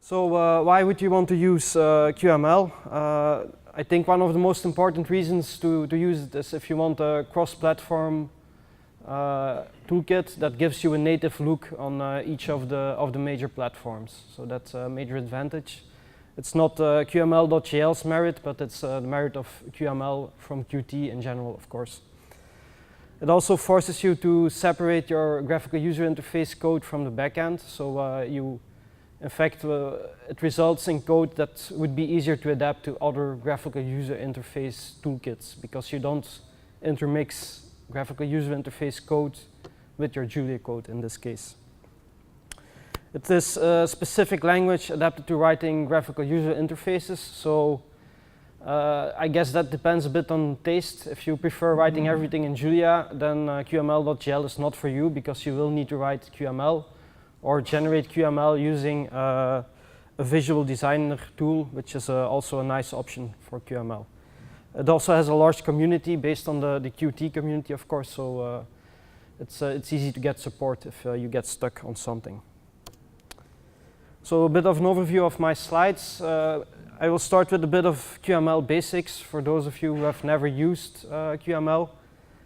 So why would you want to use QML? I think one of the most important reasons to use it is if you want a cross-platform toolkit that gives you a native look on each of the major platforms. So that's a major advantage. It's not QML.jl's merit, but it's the merit of QML from Qt in general, of course. It also forces you to separate your graphical user interface code from the backend. So in fact, it results in code that would be easier to adapt to other graphical user interface toolkits because you don't intermix graphical user interface code with your Julia code in this case. It is a specific language adapted to writing graphical user interfaces. So I guess that depends a bit on taste. If you prefer writing everything in Julia, then QML.jl is not for you because you will need to write QML or generate QML using a visual designer tool, which is also a nice option for QML. It also has a large community based on the Qt community, of course, so it's easy to get support if you get stuck on something. So a bit of an overview of my slides. I will start with a bit of QML basics for those of you who have never used QML.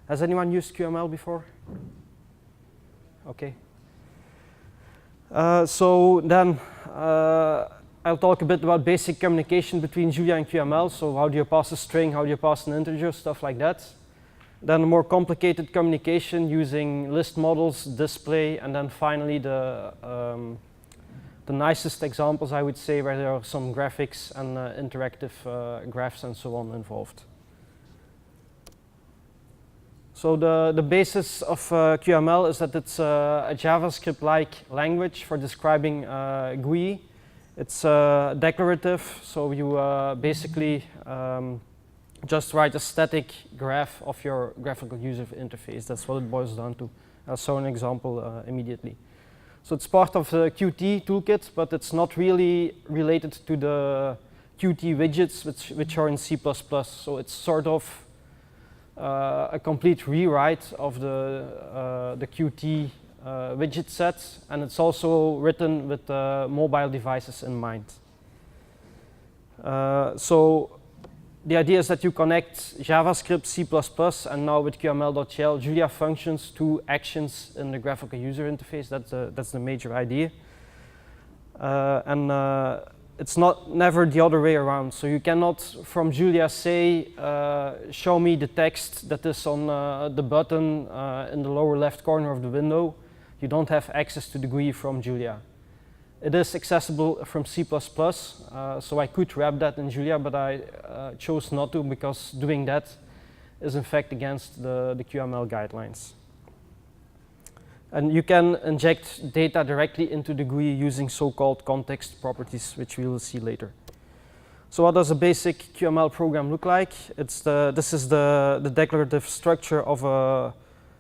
Has anyone used QML before? Okay. So then I'll talk a bit about basic communication between Julia and QML. So how do you pass a string, how do you pass an integer, stuff like that. Then more complicated communication using list models, display, and then finally the nicest examples, I would say, where there are some graphics and interactive graphs and so on involved. So the basis of QML is that it's a JavaScript-like language for describing GUI. It's declarative, so you basically just write a static graph of your graphical user interface. That's what it boils down to. I'll show an example immediately. So it's part of the Qt toolkit, but it's not really related to the Qt widgets, which are in C++. So it's sort of a complete rewrite of the Qt widget set, and it's also written with mobile devices in mind. So the idea is that you connect JavaScript, C++, and now with QML.jl, Julia functions to actions in the graphical user interface. That's the major idea. It's never the other way around. So you cannot, from Julia, say, show me the text that is on the button in the lower left corner of the window. You don't have access to the GUI from Julia. It is accessible from C++, so I could wrap that in Julia, but I chose not to because doing that is in fact against the QML guidelines. And you can inject data directly into the GUI using so-called context properties, which we will see later. So what does a basic QML program look like? This is the declarative structure of a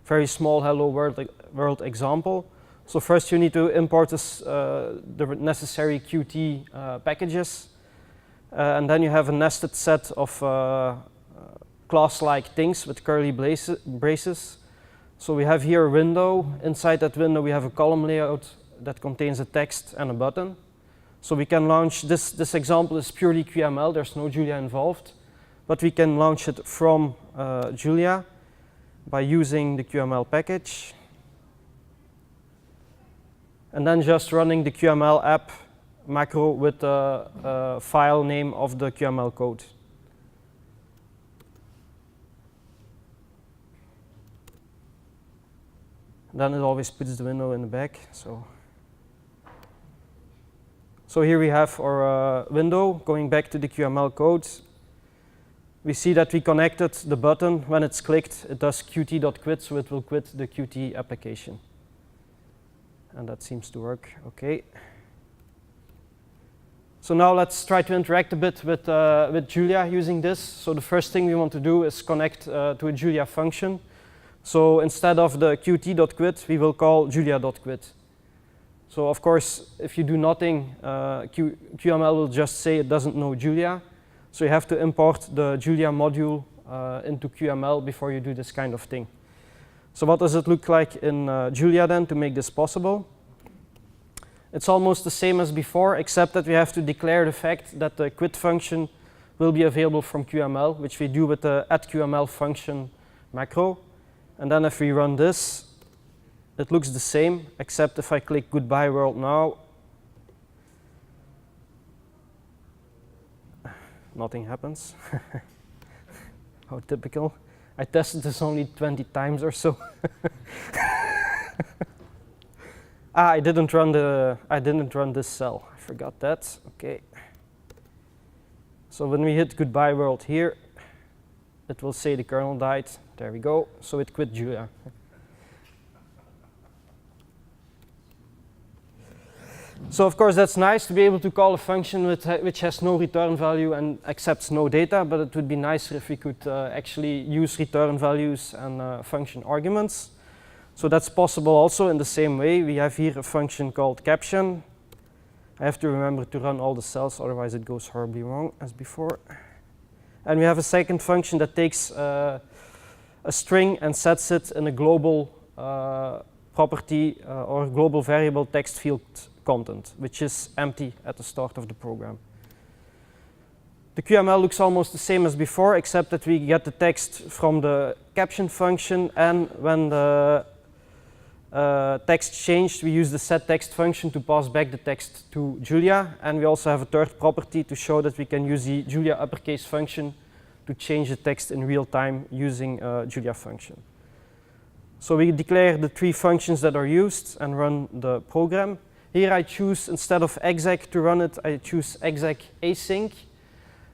very small hello world example. So first you need to import the necessary Qt packages, and then you have a nested set of class-like things with curly braces. So we have here a window. Inside that window we have a column layout that contains a text and a button. So we can launch, this example is purely QML, there's no Julia involved, but we can launch it from Julia by using the QML package. And then just running the QML app macro with the file name of the QML code. Then it always puts the window in the back. So here we have our window. Going back to the QML code, we see that we connected the button. When it's clicked, it does qt.quit, so it will quit the Qt application. And that seems to work, okay. So now let's try to interact a bit with Julia using this. So the first thing we want to do is connect to a Julia function. So instead of the qt.quit, we will call julia.quit. So of course, if you do nothing, QML will just say it doesn't know Julia. So you have to import the Julia module into QML before you do this kind of thing. So what does it look like in Julia then to make this possible? It's almost the same as before, except that we have to declare the fact that the quit function will be available from QML, which we do with the @QML function macro. And then if we run this, it looks the same, except if I click goodbye world now, nothing happens. How typical. I tested this only 20 times or so. I didn't run this cell. I forgot that. Okay. So when we hit goodbye world here, it will say the kernel died. There we go. So it quit Julia. So of course that's nice to be able to call a function which has no return value and accepts no data, but it would be nicer if we could actually use return values and function arguments. So that's possible also in the same way. We have here a function called caption. I have to remember to run all the cells, otherwise it goes horribly wrong as before. And we have a second function that takes a string and sets it in a global property or global variable text field content, which is empty at the start of the program. The QML looks almost the same as before, except that we get the text from the caption function, and when the text changed, we use the setText function to pass back the text to Julia, and we also have a third property to show that we can use the Julia uppercase function to change the text in real time using Julia function. So we declare the 3 functions that are used and run the program. Here I choose, instead of exec to run it, I choose exec async,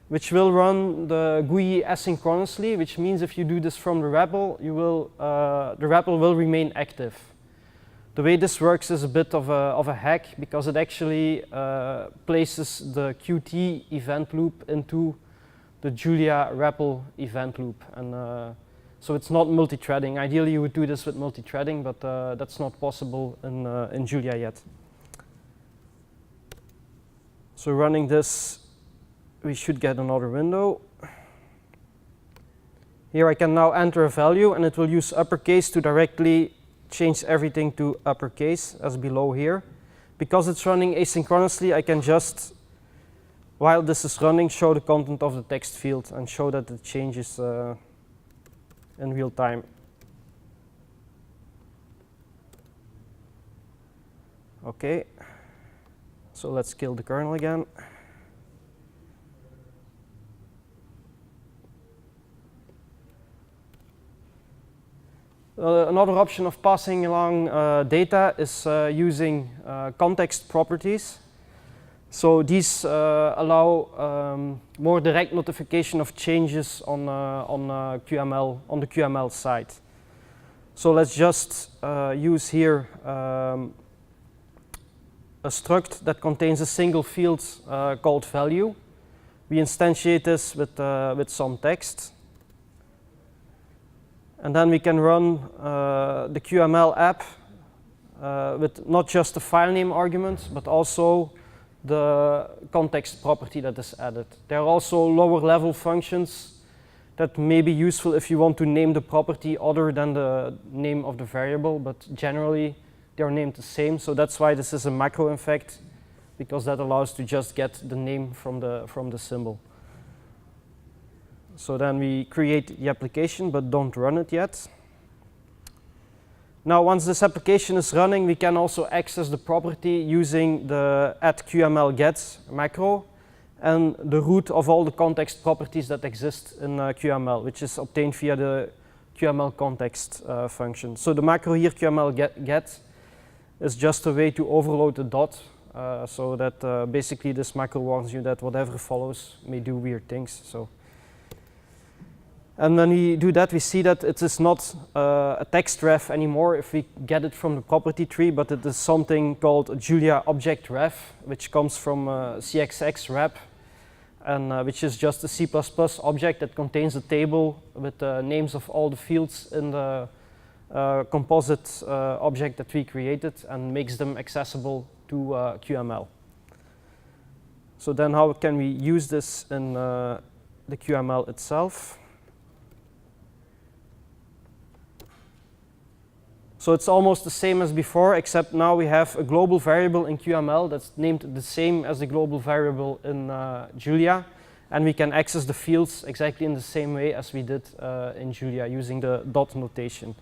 which will run the GUI asynchronously, which means if you do this from the REPL, the REPL will remain active. The way this works is a bit of a hack, because it actually places the Qt event loop into the Julia REPL event loop. And so it's not multi-threading. Ideally you would do this with multi-threading, but that's not possible in Julia yet. So running this, we should get another window. Here I can now enter a value, and it will use uppercase to directly change everything to uppercase, as below here. Because it's running asynchronously, I can just, while this is running, show the content of the text field and show that it changes in real time. Okay. So let's kill the kernel again. Another option of passing along data is using context properties. So these allow more direct notification of changes on the QML side. So let's just use here a struct that contains a single field called value. We instantiate this with some text. And then we can run the QML app with not just the file name argument, but also the context property that is added. There are also lower level functions that may be useful if you want to name the property other than the name of the variable, but generally they are named the same. So that's why this is a macro in fact, because that allows to just get the name from the symbol. So then we create the application, but don't run it yet. Now, once this application is running, we can also access the property using the @QML_get macro and the root of all the context properties that exist in QML, which is obtained via the QML context function. So the macro here, QML_get, is just a way to overload the dot, so that basically this macro warns you that whatever follows may do weird things. So. And when we do that, we see that it is not a text ref anymore if we get it from the property tree, but it is something called a Julia object ref, which comes from CXX rep, and which is just a C++ object that contains a table with the names of all the fields in the composite object that we created and makes them accessible to QML. So then how can we use this in the QML itself? So it's almost the same as before, except now we have a global variable in QML that's named the same as the global variable in Julia. And we can access the fields exactly in the same way as we did in Julia using the dot notation.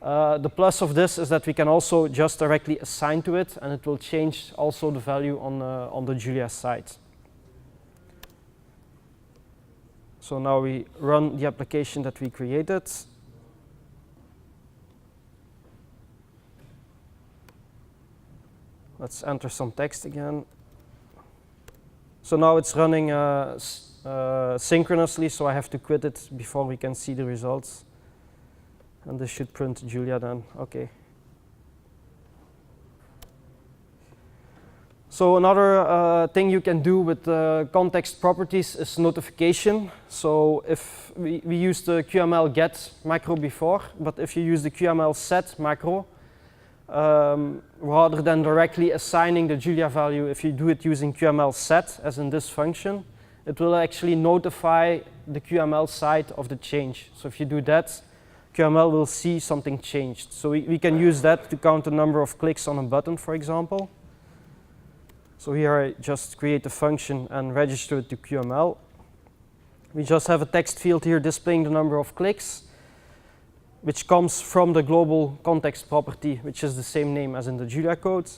The plus of this is that we can also just directly assign to it, and it will change also the value on the Julia side. So now we run the application that we created. Let's enter some text again. So now it's running synchronously, so I have to quit it before we can see the results. And this should print Julia then. Okay. So another thing you can do with context properties is notification. So if we used the QML get macro before, but if you use the QML set macro, rather than directly assigning the Julia value, if you do it using QML set, as in this function, it will actually notify the QML side of the change. So if you do that, QML will see something changed. So we can use that to count the number of clicks on a button, for example. So here I just create a function and register it to QML. We just have a text field here displaying the number of clicks, which comes from the global context property, which is the same name as in the Julia code.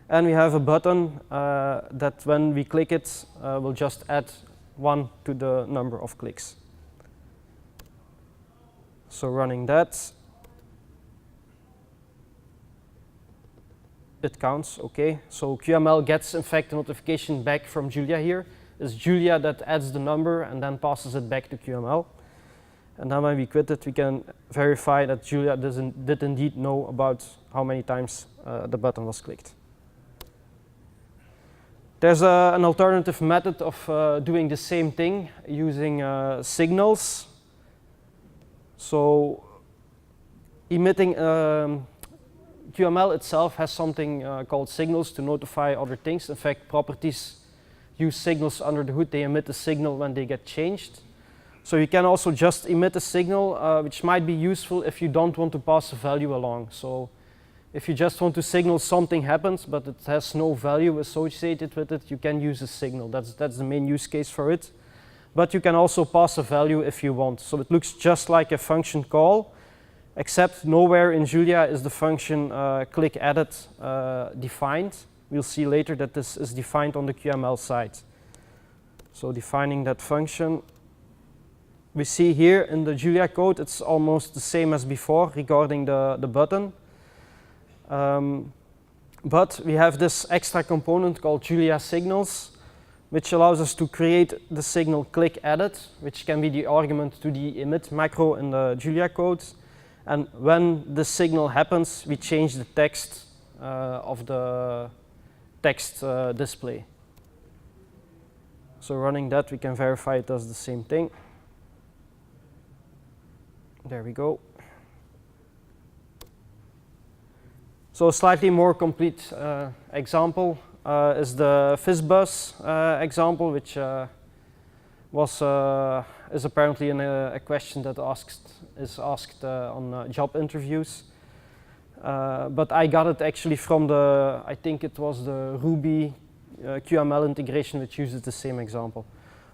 And we have a button that when we click it, will just add 1 to the number of clicks. So running that, it counts, okay. So QML gets, in fact, a notification back from Julia here. It's Julia that adds the number and then passes it back to QML. And then when we quit it, we can verify that Julia did indeed know about how many times the button was clicked. There's an alternative method of doing the same thing using signals. So emitting QML itself has something called signals to notify other things. In fact, properties use signals under the hood. They emit a signal when they get changed. So you can also just emit a signal, which might be useful if you don't want to pass a value along. So if you just want to signal something happens, but it has no value associated with it, you can use a signal. That's the main use case for it. But you can also pass a value if you want. So it looks just like a function call, except nowhere in Julia is the function click edit defined. We'll see later that this is defined on the QML side. So defining that function. We see here in the Julia code, it's almost the same as before regarding the button. But we have this extra component called Julia signals, which allows us to create the signal click edit, which can be the argument to the emit macro in the Julia code. And when the signal happens, we change the text of the text display. So running that, we can verify it does the same thing. There we go. So a slightly more complete example is the FizzBuzz example, which is apparently a question that is asked on job interviews. But I got it actually from I think it was the Ruby QML integration, which uses the same example.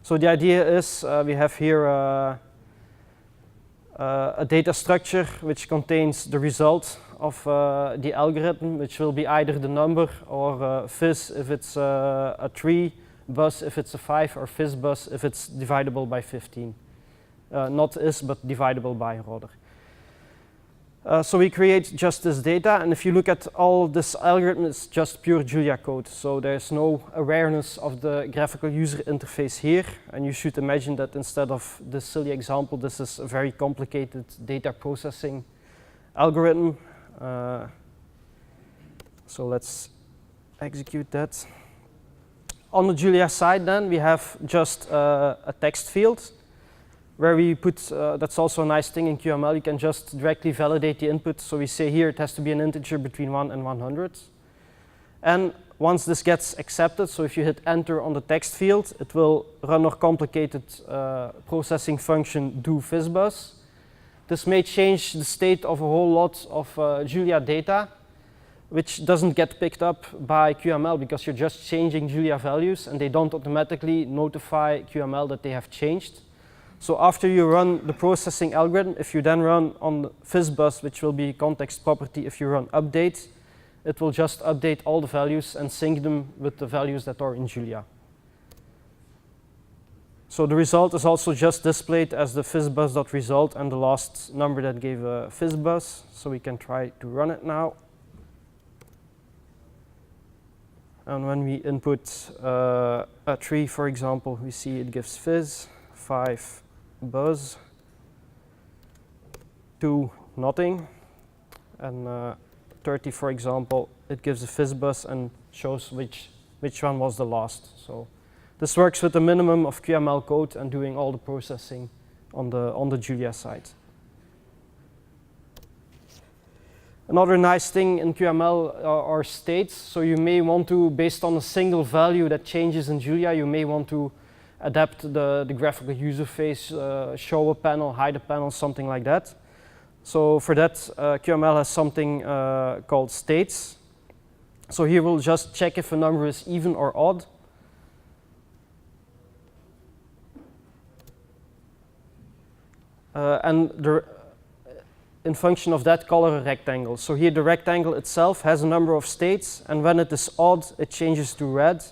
So the idea is we have here a data structure which contains the result of the algorithm, which will be either the number or fizz if it's a 3, buzz if it's a 5, or FizzBuzz if it's divisible by 15. Not is, but divisible by rather. So we create just this data, and if you look at all this algorithm, it's just pure Julia code. So there's no awareness of the graphical user interface here, and you should imagine that instead of this silly example, this is a very complicated data processing algorithm. So let's execute that. On the Julia side then, we have just a text field where we put, that's also a nice thing in QML, you can just directly validate the input. So we say here it has to be an integer between 1 and 100. And once this gets accepted, so if you hit enter on the text field, it will run our complicated processing function do FizzBuzz. This may change the state of a whole lot of Julia data, which doesn't get picked up by QML because you're just changing Julia values and they don't automatically notify QML that they have changed. So after you run the processing algorithm, if you then run on the FizzBuzz, which will be context property, if you run update, it will just update all the values and sync them with the values that are in Julia. So the result is also just displayed as the FizzBuzz.result and the last number that gave a FizzBuzz. So we can try to run it now. And when we input a 3, for example, we see it gives fizz, 5 buzz, 2 nothing, and 30, for example, it gives a FizzBuzz and shows which one was the last. So this works with a minimum of QML code and doing all the processing on the Julia side. Another nice thing in QML are states. So you may want to, based on a single value that changes in Julia, you may want to adapt the graphical user face, show a panel, hide a panel, something like that. So for that, QML has something called states. So here we'll just check if a number is even or odd. In function of that, color a rectangle. So here the rectangle itself has a number of states, and when it is odd, it changes to red.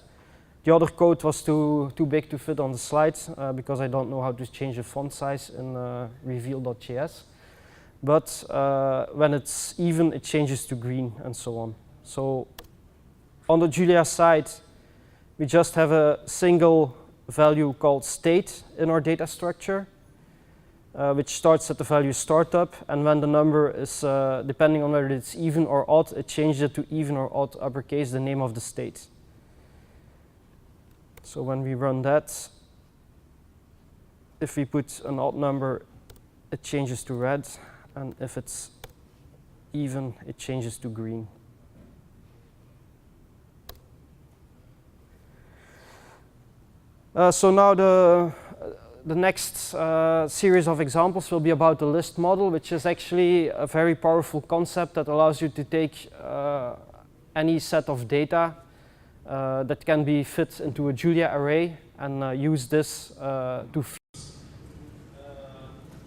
The other code was too big to fit on the slide because I don't know how to change the font size in reveal.js. But when it's even, it changes to green and so on. So on the Julia side, we just have a single value called state in our data structure. Which starts at the value startup, and when the number is, depending on whether it's even or odd, it changes it to even or odd uppercase, the name of the state. So when we run that, if we put an odd number, it changes to red, and if it's even, it changes to green. So now the next series of examples will be about the list model, which is actually a very powerful concept that allows you to take any set of data that can be fit into a Julia array and use this to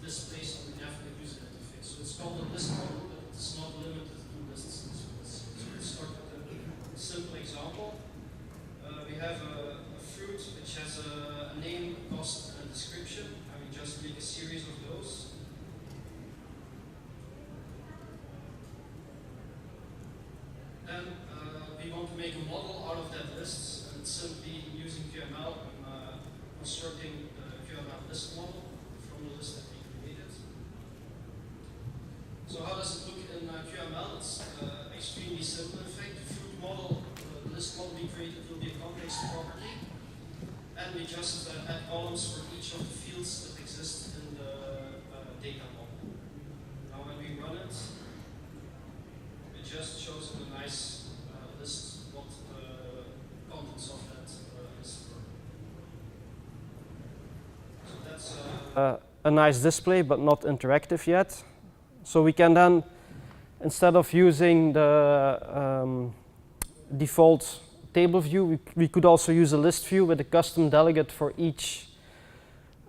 displays on the graphical user interface. So it's called a list model, but it's not limited to lists. So let's start with a simple example. We have a fruit which has a name, cost, and description, and we just make a series of those. Then we want to make a model out of that list, and it's simply using QML and constructing the QML list model from the list that we created. So how does it look in QML? It's extremely simple. In fact, the fruit model, the list model we created will be a context property. And we just add columns for each of the fields that exist in the data model. Now when we run it, it just shows in a nice list what the contents of that list were. So that's a nice display, but not interactive yet. So we can then, instead of using the default table view, we could also use a list view with a custom delegate for each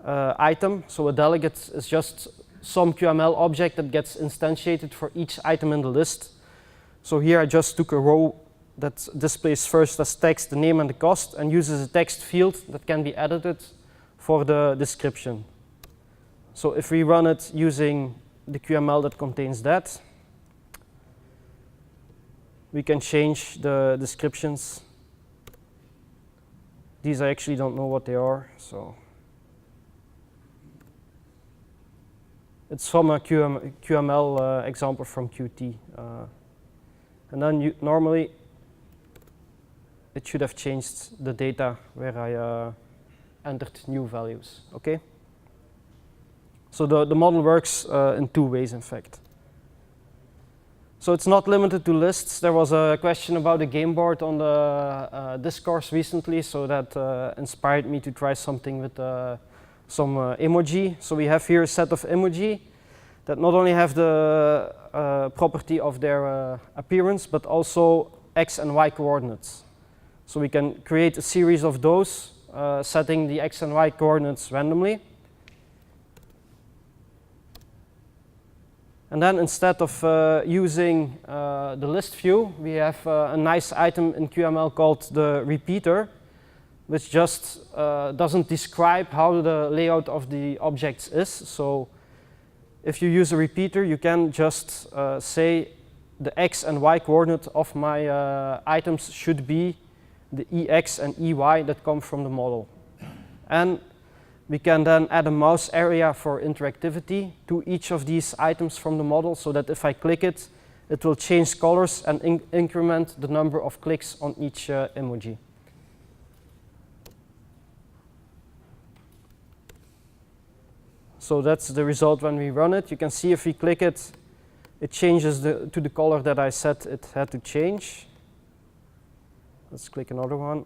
item. So a delegate is just some QML object that gets instantiated for each item in the list. So here I just took a row that displays first as text the name and the cost, and uses a text field that can be edited for the description. So if we run it using the QML that contains that, we can change the descriptions. These I actually don't know what they are, so it's from a QML example from Qt. And then normally it should have changed the data where I entered new values. Okay. So the model works in two ways, in fact. So it's not limited to lists. There was a question about a game board on the discourse recently, so that inspired me to try something with some emoji. So we have here a set of emoji that not only have the property of their appearance, but also x and y coordinates. So we can create a series of those, setting the x and y coordinates randomly. And then instead of using the list view, we have a nice item in QML called the repeater, which just doesn't describe how the layout of the objects is. So if you use a repeater, you can just say the x and y coordinate of my items should be the ex and ey that come from the model. And we can then add a mouse area for interactivity to each of these items from the model, so that if I click it, it will change colors and increment the number of clicks on each emoji. So that's the result when we run it. You can see if we click it, it changes to the color that I said it had to change. Let's click another one.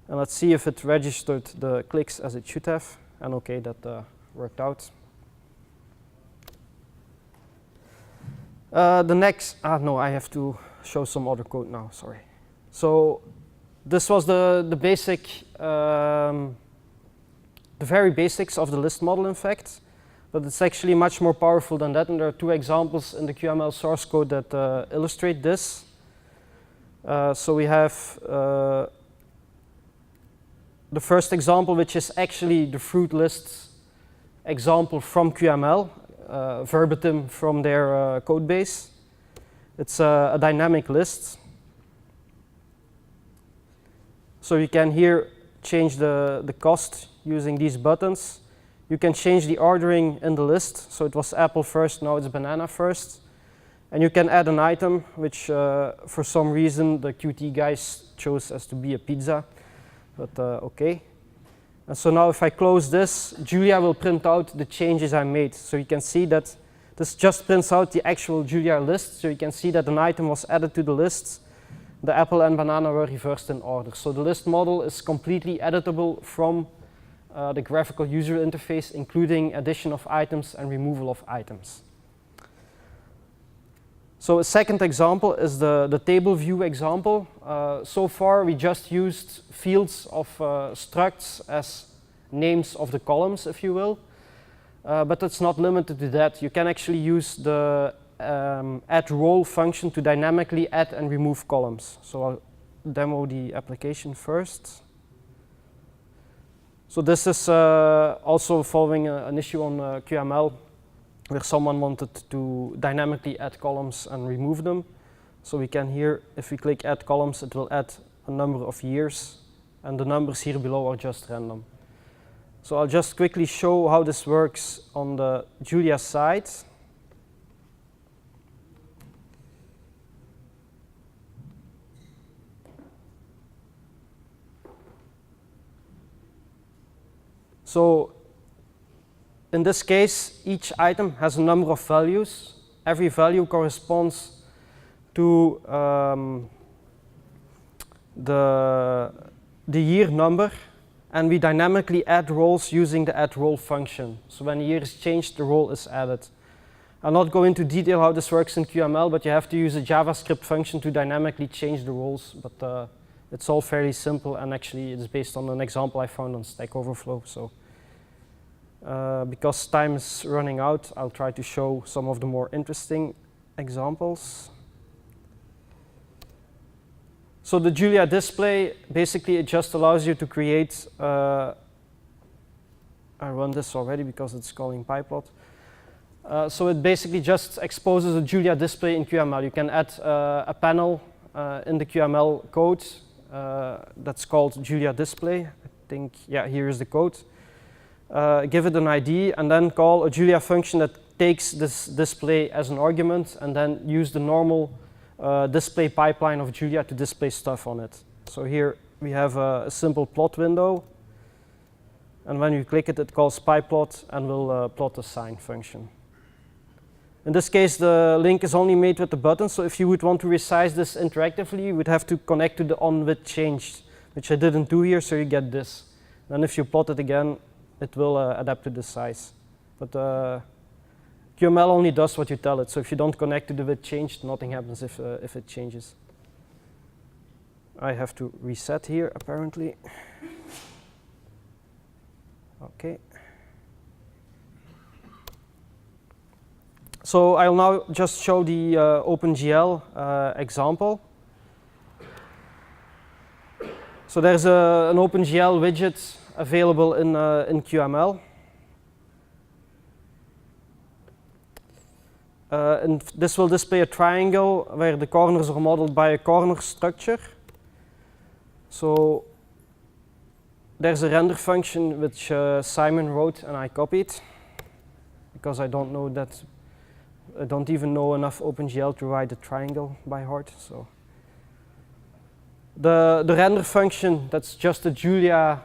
And let's see if it registered the clicks as it should have. And okay, that worked out. The next, no, I have to show some other code now, sorry. So this was the basic, the very basics of the list model, in fact. But it's actually much more powerful than that. And there are two examples in the QML source code that illustrate this. So we have the first example, which is actually the fruit list example from QML, verbatim from their code base. It's a dynamic list. So you can here change the cost using these buttons. You can change the ordering in the list. So it was apple first, now it's banana first. And you can add an item, which for some reason the Qt guys chose as to be a pizza. But okay. And so now if I close this, Julia will print out the changes I made. So you can see that this just prints out the actual Julia list. So you can see that an item was added to the list. The apple and banana were reversed in order. So the list model is completely editable from the graphical user interface, including addition of items and removal of items. So a second example is the table view example. So far we just used fields of structs as names of the columns, if you will. But it's not limited to that. You can actually use the add role function to dynamically add and remove columns. So I'll demo the application first. So this is also following an issue on QML, where someone wanted to dynamically add columns and remove them. So we can here, if we click add columns, it will add a number of years, and the numbers here below are just random. So I'll just quickly show how this works on the Julia side. So in this case, each item has a number of values. Every value corresponds to the year number, and we dynamically add roles using the add role function. So when a year is changed, the role is added. I'll not go into detail how this works in QML, but you have to use a JavaScript function to dynamically change the roles. But it's all fairly simple, and actually it's based on an example I found on Stack Overflow. So because time is running out, I'll try to show some of the more interesting examples. So the Julia display, basically it just allows you to create, I run this already because it's calling pyplot. So it basically just exposes a Julia display in QML. You can add a panel in the QML code that's called Julia display. I think, yeah, here is the code. Give it an ID and then call a Julia function that takes this display as an argument, and then use the normal display pipeline of Julia to display stuff on it. So here we have a simple plot window, and when you click it, it calls pyplot and will plot a sine function. In this case, the link is only made with the button, so if you would want to resize this interactively, you would have to connect to the on-width changed, which I didn't do here, so you get this. Then if you plot it again, it will adapt to the size. But QML only does what you tell it. So if you don't connect to the width changed, nothing happens if it changes. I have to reset here, apparently. Okay. So I'll now just show the OpenGL example. So there's an OpenGL widget available in QML. And this will display a triangle where the corners are modeled by a corner structure. So there's a render function which Simon wrote and I copied, because I don't know that, I don't even know enough OpenGL to write a triangle by heart. So the render function, that's just a Julia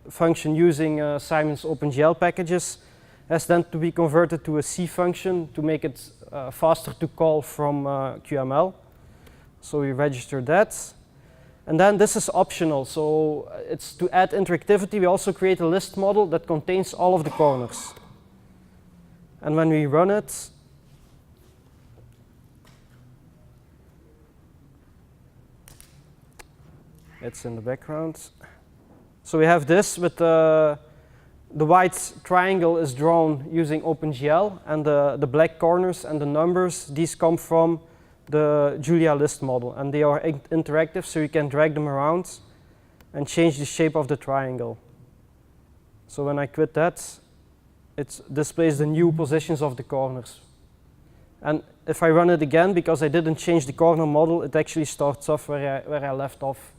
function using Simon's OpenGL packages, has then to be converted to a C function to make it faster to call from QML. So we register that. And then this is optional, so it's to add interactivity. We also create a list model that contains all of the corners. And when we run it, it's in the background. So we have this with the white triangle is drawn using OpenGL, and the black corners and the numbers, these come from the Julia list model, and they are interactive, so you can drag them around and change the shape of the triangle. So when I quit that, it displays the new positions of the corners. And if I run it again, because I didn't change the corner model, it actually starts off where I left off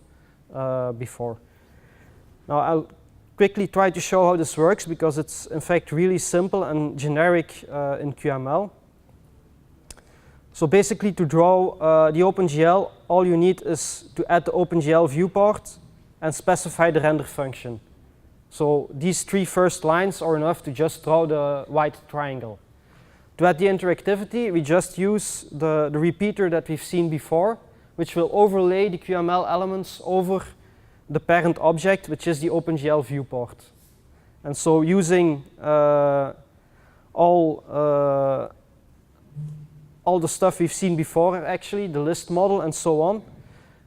before. Now I'll quickly try to show how this works, because it's in fact really simple and generic in QML. So basically, to draw the OpenGL, all you need is to add the OpenGL viewport and specify the render function. So these three first lines are enough to just draw the white triangle. To add the interactivity, we just use the repeater that we've seen before, which will overlay the QML elements over the parent object, which is the OpenGL viewport. And so using all the stuff we've seen before, actually, the list model and so on,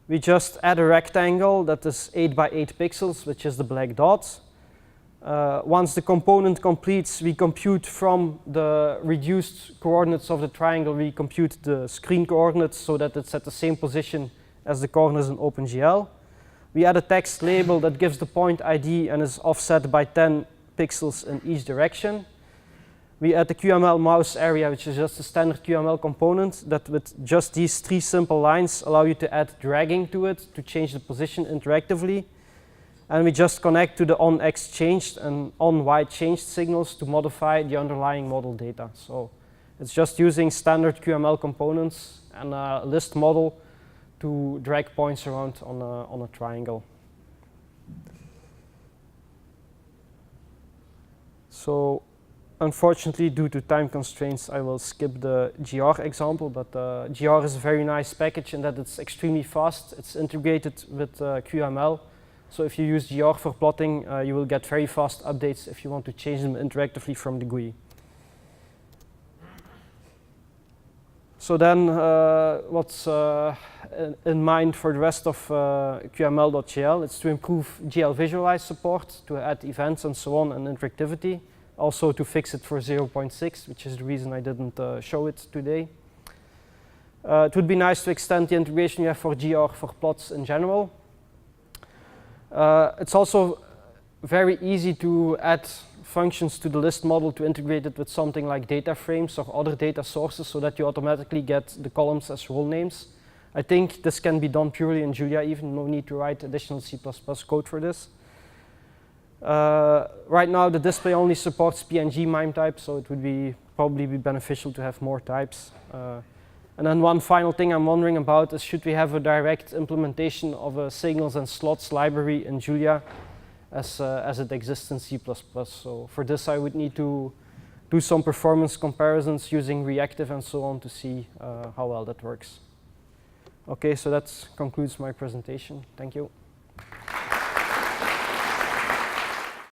we just add a rectangle that is 8 by 8 pixels, which is the black dot. Once the component completes, we compute from the reduced coordinates of the triangle, we compute the screen coordinates so that it's at the same position as the corners in OpenGL. We add a text label that gives the point ID and is offset by 10 pixels in each direction. We add the QML mouse area, which is just a standard QML component that with just these three simple lines allow you to add dragging to it to change the position interactively. And we just connect to the onX changed and onY changed signals to modify the underlying model data. So it's just using standard QML components and a list model to drag points around on a triangle. So unfortunately, due to time constraints, I will skip the GR example, but GR is a very nice package in that it's extremely fast. It's integrated with QML. So if you use GR for plotting, you will get very fast updates if you want to change them interactively from the GUI. So then what's in mind for the rest of QML.jl? It's to improve GL visualize support, to add events and so on, and interactivity. Also to fix it for 0.6, which is the reason I didn't show it today. It would be nice to extend the integration you have for GR for plots in general. It's also very easy to add functions to the list model to integrate it with something like data frames or other data sources so that you automatically get the columns as role names. I think this can be done purely in Julia even, no need to write additional C++ code for this. Right now the display only supports PNG MIME type, so it would probably be beneficial to have more types. And then one final thing I'm wondering about is should we have a direct implementation of a signals and slots library in Julia as it exists in C++. So for this I would need to do some performance comparisons using reactive and so on to see how well that works. Okay, so that concludes my presentation. Thank you.